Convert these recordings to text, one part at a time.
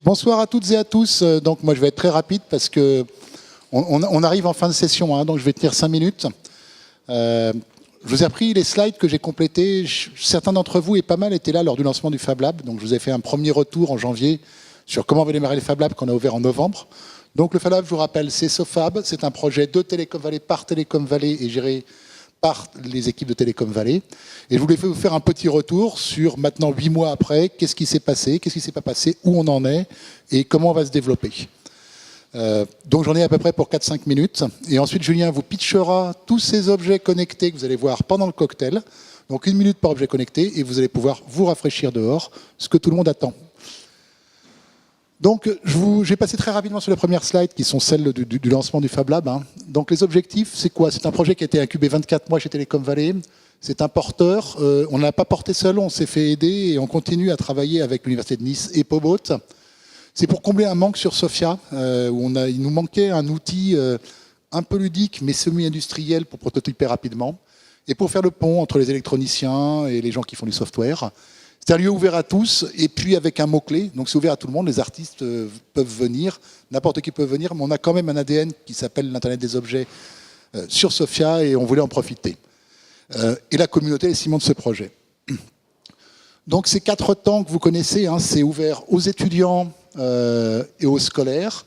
Bonsoir à toutes et à tous. Donc moi je vais être très rapide parce que on arrive en fin de session, hein, donc je vais tenir 5 minutes. Je vous ai appris les slides que j'ai complétés. Certains d'entre vous, et pas mal, étaient là lors du lancement du Fab Lab. Donc je vous ai fait un premier retour en janvier sur comment va démarrer le Fab Lab qu'on a ouvert en novembre. Donc le Fab Lab, je vous rappelle, c'est SoFab. C'est un projet de Télécom Valley par Télécom Valley et géré par les équipes de Télécom Valley. Et je voulais vous faire un petit retour sur maintenant 8 mois après, qu'est-ce qui s'est passé, qu'est-ce qui ne s'est pas passé, où on en est et comment on va se développer. Donc j'en ai à peu près pour 4-5 minutes. Et ensuite, Julien vous pitchera tous ces objets connectés que vous allez voir pendant le cocktail. Donc 1 minute par objet connecté et vous allez pouvoir vous rafraîchir dehors, ce que tout le monde attend. Donc, j'ai passé très rapidement sur les premières slides qui sont celles du lancement du Fab Lab. Donc, les objectifs, c'est quoi? C'est un projet qui a été incubé 24 mois chez Télécom Valley. C'est un porteur. On n'a pas porté seul, on s'est fait aider et on continue à travailler avec l'Université de Nice et Pobot. C'est pour combler un manque sur Sofia, où il nous manquait un outil un peu ludique, mais semi-industriel pour prototyper rapidement, et pour faire le pont entre les électroniciens et les gens qui font du software. C'est un lieu ouvert à tous, et puis avec un mot-clé, donc c'est ouvert à tout le monde, les artistes peuvent venir, n'importe qui peut venir, mais on a quand même un ADN qui s'appelle l'Internet des objets sur Sofia, et on voulait en profiter. Et la communauté est le ciment de ce projet. Donc ces 4 temps que vous connaissez, hein, c'est ouvert aux étudiants et aux scolaires,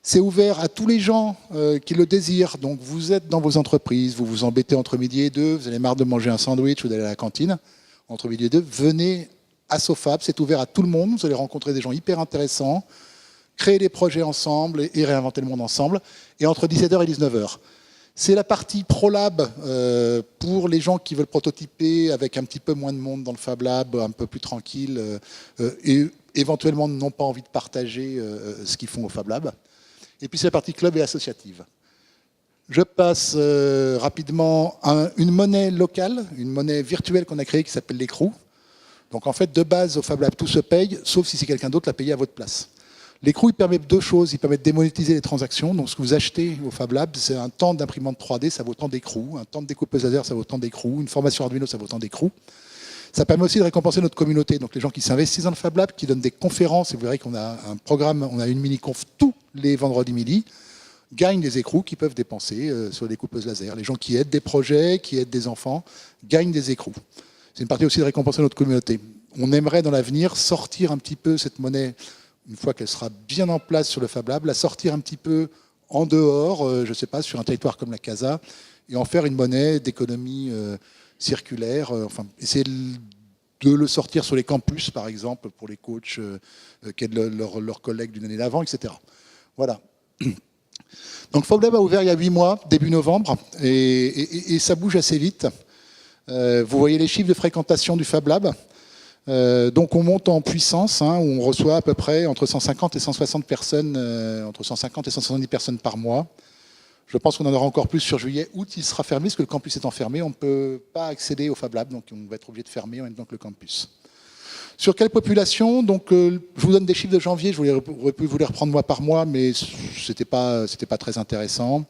c'est ouvert à tous les gens qui le désirent, donc vous êtes dans vos entreprises, vous vous embêtez entre midi et 2, vous avez marre de manger un sandwich ou d'aller à la cantine, entre midi et 2, venez à SoFab, c'est ouvert à tout le monde, vous allez rencontrer des gens hyper intéressants, créer des projets ensemble et réinventer le monde ensemble, et entre 17h et 19h. C'est la partie ProLab pour les gens qui veulent prototyper avec un petit peu moins de monde dans le Fab Lab, un peu plus tranquille, et éventuellement n'ont pas envie de partager ce qu'ils font au Fab Lab. Et puis c'est la partie club et associative. Je passe rapidement à une monnaie locale, une monnaie virtuelle qu'on a créée qui s'appelle l'écrou. Donc en fait, de base, au Fab Lab, tout se paye, sauf si c'est quelqu'un d'autre l'a payé à votre place. L'écrou, il permet 2 choses. Il permet de démonétiser les transactions. Donc ce que vous achetez au Fab Lab, c'est un temps d'imprimante 3D, ça vaut tant d'écrou. Un temps de découpeuse laser, ça vaut tant d'écrou. Une formation Arduino, ça vaut tant d'écrou. Ça permet aussi de récompenser notre communauté. Donc les gens qui s'investissent dans le Fab Lab, qui donnent des conférences, et vous verrez qu'on a un programme, on a une mini-conf tous les vendredis midi, gagnent des écrous qu'ils peuvent dépenser sur des découpeuses laser. Les gens qui aident des projets, qui aident des enfants, gagnent des écrous. C'est une partie aussi de récompenser notre communauté. On aimerait dans l'avenir sortir un petit peu cette monnaie, une fois qu'elle sera bien en place sur le Fab Lab, la sortir un petit peu en dehors, je ne sais pas, sur un territoire comme la Casa, et en faire une monnaie d'économie circulaire, enfin, essayer de le sortir sur les campus, par exemple, pour les coachs qui aident leurs collègues d'une année d'avant, etc. Voilà. Donc Fab Lab a ouvert il y a 8 mois, début novembre, et ça bouge assez vite. Vous voyez les chiffres de fréquentation du Fab Lab. Donc on monte en puissance, hein, où on reçoit à peu près entre 150 et 160 personnes, entre 150 et 170 personnes par mois. Je pense qu'on en aura encore plus sur juillet, août, il sera fermé, parce que le campus étant fermé, on ne peut pas accéder au Fab Lab, donc on va être obligé de fermer en même temps que le campus. Sur quelle population? Donc, je vous donne des chiffres de janvier, j'aurais pu vous les reprendre mois par mois, mais ce n'était pas très intéressant.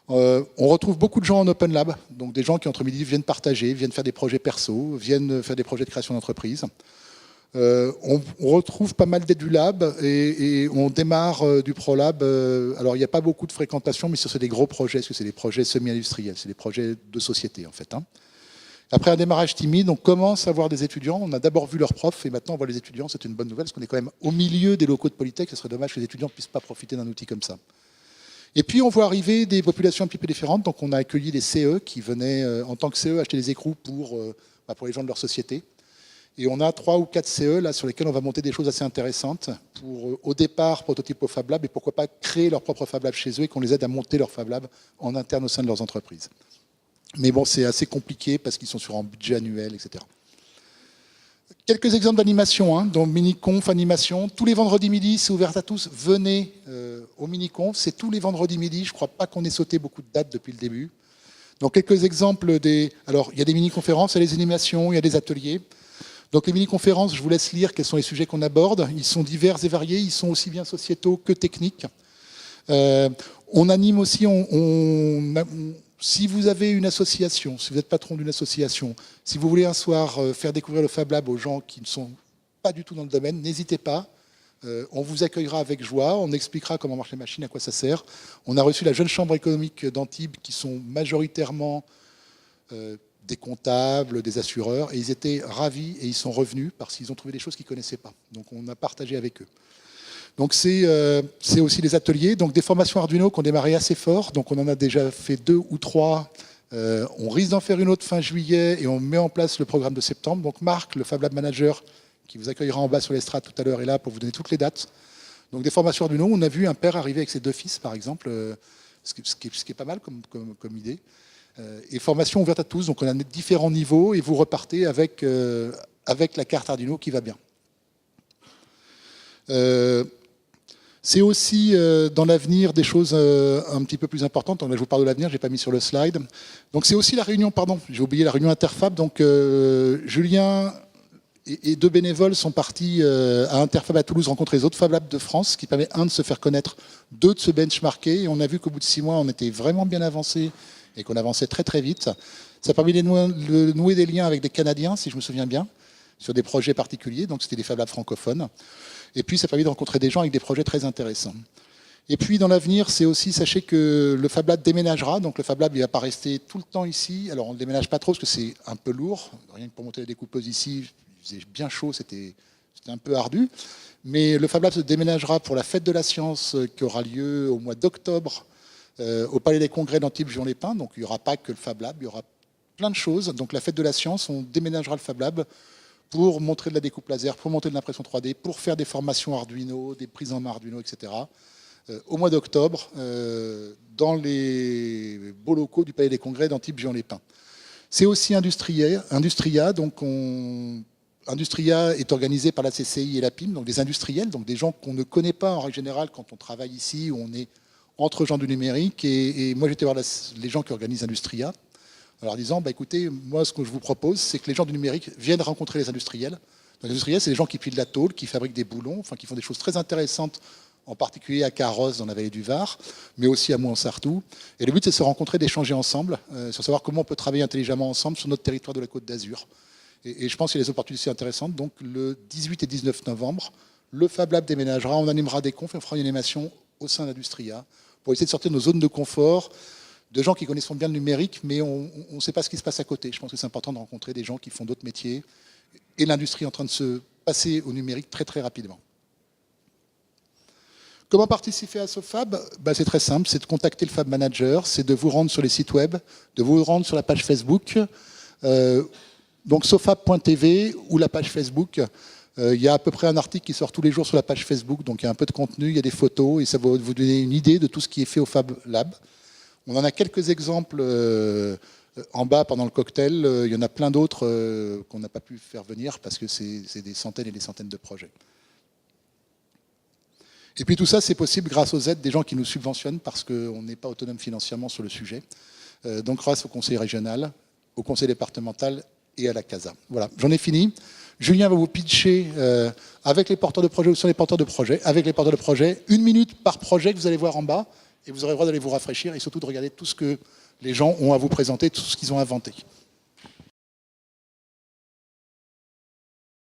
On retrouve beaucoup de gens en Open Lab, donc des gens qui entre midi viennent partager, viennent faire des projets perso, viennent faire des projets de création d'entreprise. On retrouve pas mal d'EduLab et on démarre du ProLab. Alors, il n'y a pas beaucoup de fréquentation, mais c'est des gros projets, parce que c'est des projets semi-industriels, c'est des projets de société, en fait. Après un démarrage timide, on commence à voir des étudiants. On a d'abord vu leurs profs, et maintenant on voit les étudiants. C'est une bonne nouvelle, parce qu'on est quand même au milieu des locaux de Polytech. Ce serait dommage que les étudiants ne puissent pas profiter d'un outil comme ça. Et puis, on voit arriver des populations un petit peu différentes. Donc, on a accueilli des CE qui venaient, en tant que CE, acheter des écrous pour les gens de leur société. Et on a 3 ou 4 CE là, sur lesquels on va monter des choses assez intéressantes pour, au départ, prototyper au Fab Lab et pourquoi pas créer leur propre Fab Lab chez eux et qu'on les aide à monter leur Fab Lab en interne au sein de leurs entreprises. Mais bon, c'est assez compliqué parce qu'ils sont sur un budget annuel, etc. Quelques exemples d'animation, hein, donc mini-conf, animation. Tous les vendredis midi, c'est ouvert à tous. Venez au mini-conf, c'est tous les vendredis midi. Je ne crois pas qu'on ait sauté beaucoup de dates depuis le début. Donc quelques exemples Alors, il y a des mini-conférences, il y a des animations, il y a des ateliers. Donc les mini-conférences, je vous laisse lire quels sont les sujets qu'on aborde. Ils sont divers et variés, ils sont aussi bien sociétaux que techniques. On anime aussi, si vous avez une association, si vous êtes patron d'une association, si vous voulez un soir faire découvrir le Fab Lab aux gens qui ne sont pas du tout dans le domaine, n'hésitez pas. On vous accueillera avec joie, on expliquera comment marchent les machines, à quoi ça sert. On a reçu la jeune chambre économique d'Antibes qui sont majoritairement des comptables, des assureurs, et ils étaient ravis et ils sont revenus parce qu'ils ont trouvé des choses qu'ils ne connaissaient pas. Donc on a partagé avec eux. Donc c'est aussi les ateliers, donc des formations Arduino qui ont démarré assez fort, donc on en a déjà fait 2 ou 3. On risque d'en faire une autre fin juillet et on met en place le programme de septembre. Donc Marc, le Fab Lab Manager, qui vous accueillera en bas sur l'estrade tout à l'heure, est là pour vous donner toutes les dates. Donc des formations Arduino, on a vu un père arriver avec ses 2 fils par exemple, ce qui est pas mal comme idée. Et formation ouverte à tous, donc on a différents niveaux et vous repartez avec la carte Arduino qui va bien. C'est aussi dans l'avenir des choses un petit peu plus importantes. Donc là, je vous parle de l'avenir, je n'ai pas mis sur le slide. Donc c'est aussi la réunion, pardon, j'ai oublié la réunion Interfab. Donc Julien et 2 bénévoles sont partis à Interfab à Toulouse rencontrer les autres Fab Labs de France, ce qui permet, 1, de se faire connaître, 2, de se benchmarker. Et on a vu qu'au bout de 6 mois, on était vraiment bien avancé et qu'on avançait très très vite. Ça a permis de nouer des liens avec des Canadiens, si je me souviens bien, sur des projets particuliers. Donc c'était des Fab Labs francophones. Et puis, ça permet de rencontrer des gens avec des projets très intéressants. Et puis, dans l'avenir, c'est aussi, sachez que le Fab Lab déménagera. Donc, le Fab Lab, il ne va pas rester tout le temps ici. Alors, on ne le déménage pas trop parce que c'est un peu lourd. Rien que pour monter la découpeuse ici, il faisait bien chaud, c'était un peu ardu. Mais le Fab Lab se déménagera pour la fête de la science qui aura lieu au mois d'octobre au Palais des Congrès d'Antibes-Juan-les-Pins. Donc, il n'y aura pas que le Fab Lab, il y aura plein de choses. Donc, la fête de la science, on déménagera le Fab Lab pour montrer de la découpe laser, pour monter de l'impression 3D, pour faire des formations Arduino, des prises en main Arduino, etc. Au mois d'octobre, dans les beaux locaux du Palais des Congrès d'Antibes-Juan-les-Pins. C'est aussi Industria, donc Industria est organisé par la CCI et la PIM, donc des industriels, donc des gens qu'on ne connaît pas en règle générale quand on travaille ici, où on est entre gens du numérique. Et moi, j'étais voir les gens qui organisent Industria, en leur disant, écoutez, moi, ce que je vous propose, c'est que les gens du numérique viennent rencontrer les industriels. Les industriels, c'est des gens qui pilent de la tôle, qui fabriquent des boulons, enfin, qui font des choses très intéressantes, en particulier à Carrosse, dans la vallée du Var, mais aussi à Mouansartou. Et le but, c'est de se rencontrer, d'échanger ensemble, sur savoir comment on peut travailler intelligemment ensemble sur notre territoire de la Côte d'Azur. Et je pense qu'il y a des opportunités intéressantes. Donc, le 18 et 19 novembre, le Fab Lab déménagera, on animera des confs et on fera une animation au sein d'Industria pour essayer de sortir de nos zones de confort, de gens qui connaissent bien le numérique, mais on ne sait pas ce qui se passe à côté. Je pense que c'est important de rencontrer des gens qui font d'autres métiers et l'industrie est en train de se passer au numérique très très rapidement. Comment participer à ce Fab? C'est très simple, c'est de contacter le Fab Manager, c'est de vous rendre sur les sites web, de vous rendre sur la page Facebook, donc sofab.tv ou la page Facebook. Il y a à peu près un article qui sort tous les jours sur la page Facebook, donc il y a un peu de contenu, il y a des photos et ça va vous donner une idée de tout ce qui est fait au Fab Lab. On en a quelques exemples en bas pendant le cocktail. Il y en a plein d'autres qu'on n'a pas pu faire venir parce que c'est des centaines et des centaines de projets. Et puis tout ça, c'est possible grâce aux aides des gens qui nous subventionnent parce qu'on n'est pas autonome financièrement sur le sujet. Donc grâce au conseil régional, au conseil départemental et à la CASA. Voilà, j'en ai fini. Julien va vous pitcher avec les porteurs de projets ou sur les porteurs de projets. Avec les porteurs de projets, 1 minute par projet que vous allez voir en bas. Et vous aurez le droit d'aller vous rafraîchir et surtout de regarder tout ce que les gens ont à vous présenter, tout ce qu'ils ont inventé.